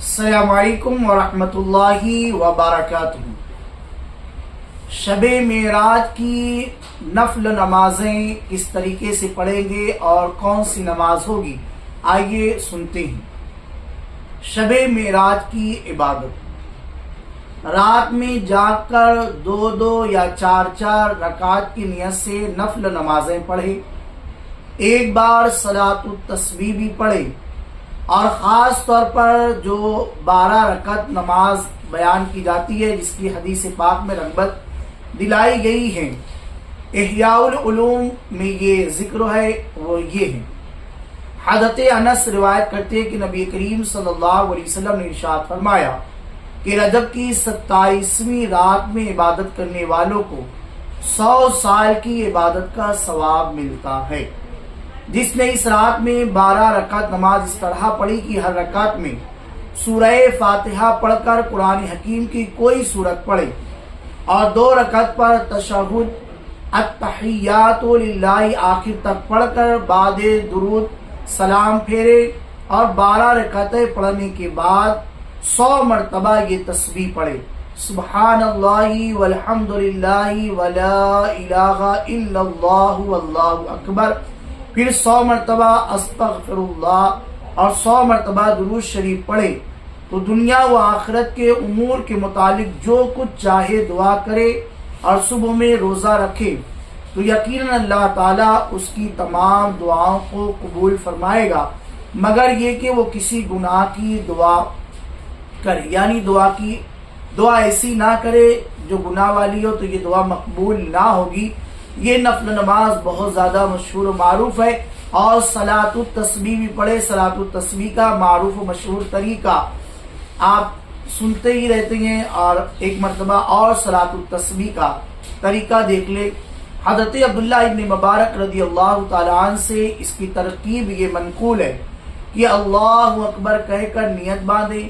السلام علیکم ورحمۃ اللہ وبرکاتہ۔ شب معراج کی نفل نمازیں کس طریقے سے پڑھیں گے اور کون سی نماز ہوگی، آئیے سنتے ہیں۔ شب معراج کی عبادت، رات میں جاگ کر دو یا چار رکعت کی نیت سے نفل نمازیں پڑھے، ایک بار صلاۃ التسبیح بھی پڑھے، اور خاص طور پر جو 12 رکعت نماز بیان کی جاتی ہے جس کی حدیث پاک میں رغبت دلائی گئی ہے، احیاء العلوم میں یہ ذکر ہے، وہ یہ ہے۔ حضرت انس روایت کرتے ہیں کہ نبی کریم صلی اللہ علیہ وسلم نے ارشاد فرمایا کہ رجب کی 27ویں رات میں عبادت کرنے والوں کو 100 سال کی عبادت کا ثواب ملتا ہے۔ جس نے اس رات میں 12 رکعت نماز اس طرح پڑھی کہ ہر رکعت میں سورہ فاتحہ پڑھ کر قرآن حکیم کی کوئی سورت پڑھے، اور 2 رکعت پر تشہد التحیات للہ آخر تک پڑھ کر بعد درود سلام پھیرے، اور 12 رکعتیں پڑھنے کے بعد 100 مرتبہ یہ تسبیح پڑھے، سبحان اللہ والحمد للہ ولا الہ الا اللہ واللہ اکبر، پھر 100 مرتبہ استغفر اللہ اور 100 مرتبہ درود شریف پڑھے، تو دنیا و آخرت کے امور کے متعلق جو کچھ چاہے دعا کرے، اور صبح میں روزہ رکھے تو یقیناً اللہ تعالیٰ اس کی تمام دعاؤں کو قبول فرمائے گا، مگر یہ کہ وہ کسی گناہ کی دعا کرے، یعنی دعا ایسی نہ کرے جو گناہ والی ہو، تو یہ دعا مقبول نہ ہوگی۔ یہ نفل نماز بہت زیادہ مشہور و معروف ہے، اور صلاۃ التسبیح بھی پڑھے۔ صلاۃ التسبیح کا معروف و مشہور طریقہ آپ سنتے ہی رہتے ہیں، اور ایک مرتبہ اور صلاۃ التسبیح کا طریقہ دیکھ لیں۔ حضرت عبداللہ ابن مبارک رضی اللہ تعالیٰ عنہ سے اس کی ترکیب یہ منقول ہے کہ اللہ اکبر کہہ کر نیت باندھے،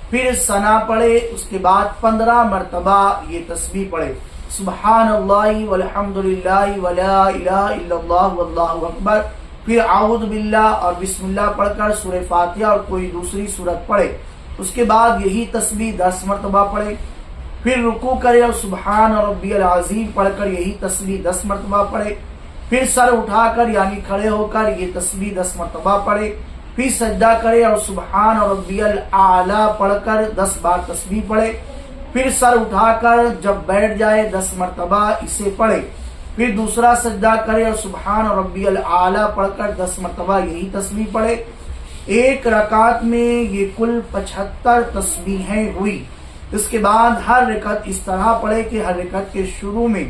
پھر ثنا پڑھے، اس کے بعد 15 مرتبہ یہ تسبیح پڑھے، سبحان اللہ والحمد للہ ولا الہ الا اللہ واللہ اکبر، پھر اعوذ باللہ اور بسم اللہ پڑھ کر سورہ فاتحہ اور کوئی دوسری سورت پڑھے، اس کے بعد یہی تسبیح 10 مرتبہ پڑھے، پھر رکوع کرے اور سبحان ربی العظیم پڑھ کر یہی تسبیح 10 مرتبہ پڑھے، پھر سر اٹھا کر یعنی کھڑے ہو کر یہ تسبیح 10 مرتبہ پڑھے، پھر سجدہ کرے اور سبحان ربی الاعلی پڑھ کر 10 بار تسبیح پڑھے، پھر سر اٹھا کر جب بیٹھ جائے 10 مرتبہ اسے پڑھے، پھر دوسرا سجدہ کرے اور سبحان ربی الاعلی پڑھ کر 10 مرتبہ یہی تسبیح پڑھے۔ ایک رکعت میں یہ کل 75 تسبیحیں ہوئی۔ اس کے بعد ہر رکعت اس طرح پڑھے کہ ہر رکعت کے شروع میں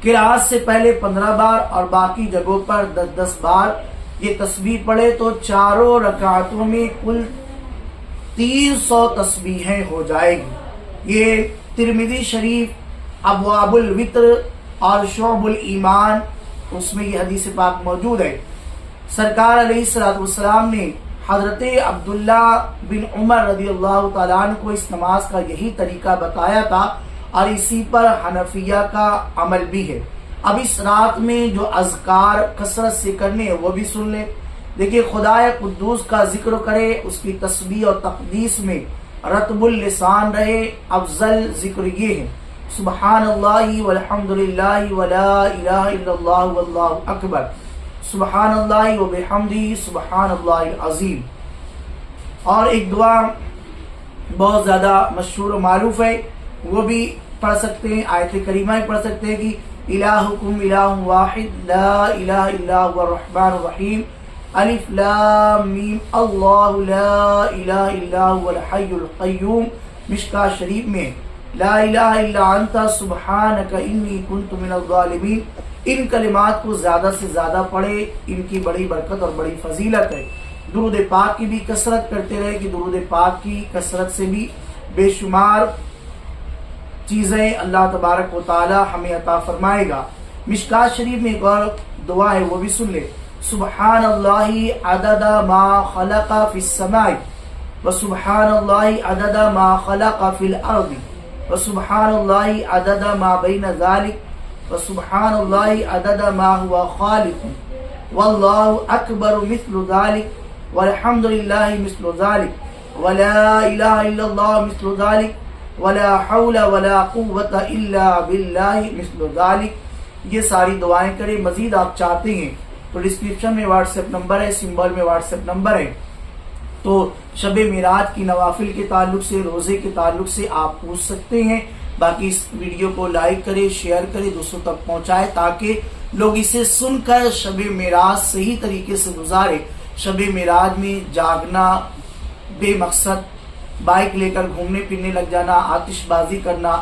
قرات سے پہلے 15 بار اور باقی جگہوں پر 10 بار یہ تسبیح پڑھے، تو چاروں رکعتوں میں کل 300 تسبیحیں ہو جائے گی۔ یہ ترمذی شریف ابواب الوتر اور شعب الایمان اس میں یہ حدیث پاک موجود ہے۔ سرکار علیہ السلام نے حضرت عبداللہ بن عمر رضی اللہ تعالیٰ عنہ کو اس نماز کا یہی طریقہ بتایا تھا، اور اسی پر حنفیہ کا عمل بھی ہے۔ اب اس رات میں جو اذکار کثرت سے کرنے ہیں وہ بھی سن لیں۔ دیکھیے، خدا قدوس کا ذکر کرے، اس کی تسبیح اور تقدیس میں رطب اللسان رہے، افضل ذکر یہ ہے سبحان اللہ والحمد للہ ولا الہ الا اللہ واللہ اکبر، سبحان اللہ وبحمدہ سبحان اللہ العظیم۔ اور ایک دعا بہت زیادہ مشہور و معروف ہے، وہ بھی پڑھ سکتے ہیں، آیت کریمہ ہی پڑھ سکتے ہیں کہ الہکم الہ واحد لا الہ الا هو الرحمن الرحیم، الف لام میم اللہ لا الہ الا هو الحی القیوم، مشکاہ شریف میں لا الہ الا انت سبحانک انی کنت من الظالمین۔ ان کلمات کو زیادہ سے زیادہ پڑھے، ان کی بڑی برکت اور بڑی فضیلت ہے۔ درود پاک کی بھی کثرت کرتے رہے کہ درود پاک کی کثرت سے بھی بے شمار چیزیں اللہ تبارک و تعالی ہمیں عطا فرمائے گا۔ مشکاہ شریف میں ایک اور دعا ہے، وہ بھی سن لے، سبحان اللہ عدد ما خلق فی السماء وسبحان اللہ عدد ما خلق فی الارض وسبحان اللہ عدد ما بین ذلک وسبحان اللہ عدد ما هو خالق واللہ اکبر مثل ذلک والحمد للہ مثل ذلک ولا الہ الا اللہ مثل ذلک ولا حول ولا قوت الا باللہ مثل ذلک. یہ ساری دعائیں کریں. مزید آپ چاہتے ہیں تو ڈسکرپشن میں واٹس ایپ نمبر ہے, سمبل میں واٹس ایپ نمبر ہے, تو شب معراج کی نوافل کے تعلق سے, روزے کے تعلق سے آپ پوچھ سکتے ہیں. باقی اس ویڈیو کو لائک کرے, شیئر کرے, دوستوں تک پہنچائے تاکہ لوگ اسے سن کر شب معراج صحیح طریقے سے گزارے. شب معراج میں جاگنا, بے مقصد بائک لے کر گھومنے پھرنے لگ جانا, آتش بازی کرنا,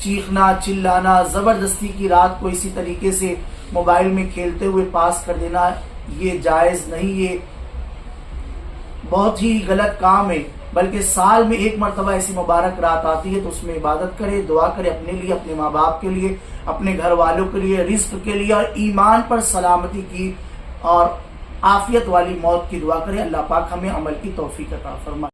چیخنا چلانا, زبردستی کی رات کو اسی طریقے سے موبائل میں کھیلتے ہوئے پاس کر دینا, یہ جائز نہیں, یہ بہت ہی غلط کام ہے. بلکہ سال میں ایک مرتبہ ایسی مبارک رات آتی ہے تو اس میں عبادت کرے, دعا کرے اپنے لیے, اپنے ماں باپ کے لیے, اپنے گھر والوں کے لیے, رزق کے لیے اور ایمان پر سلامتی کی اور عافیت والی موت کی دعا کرے. اللہ پاک ہمیں عمل کی توفیق عطا فرمائے.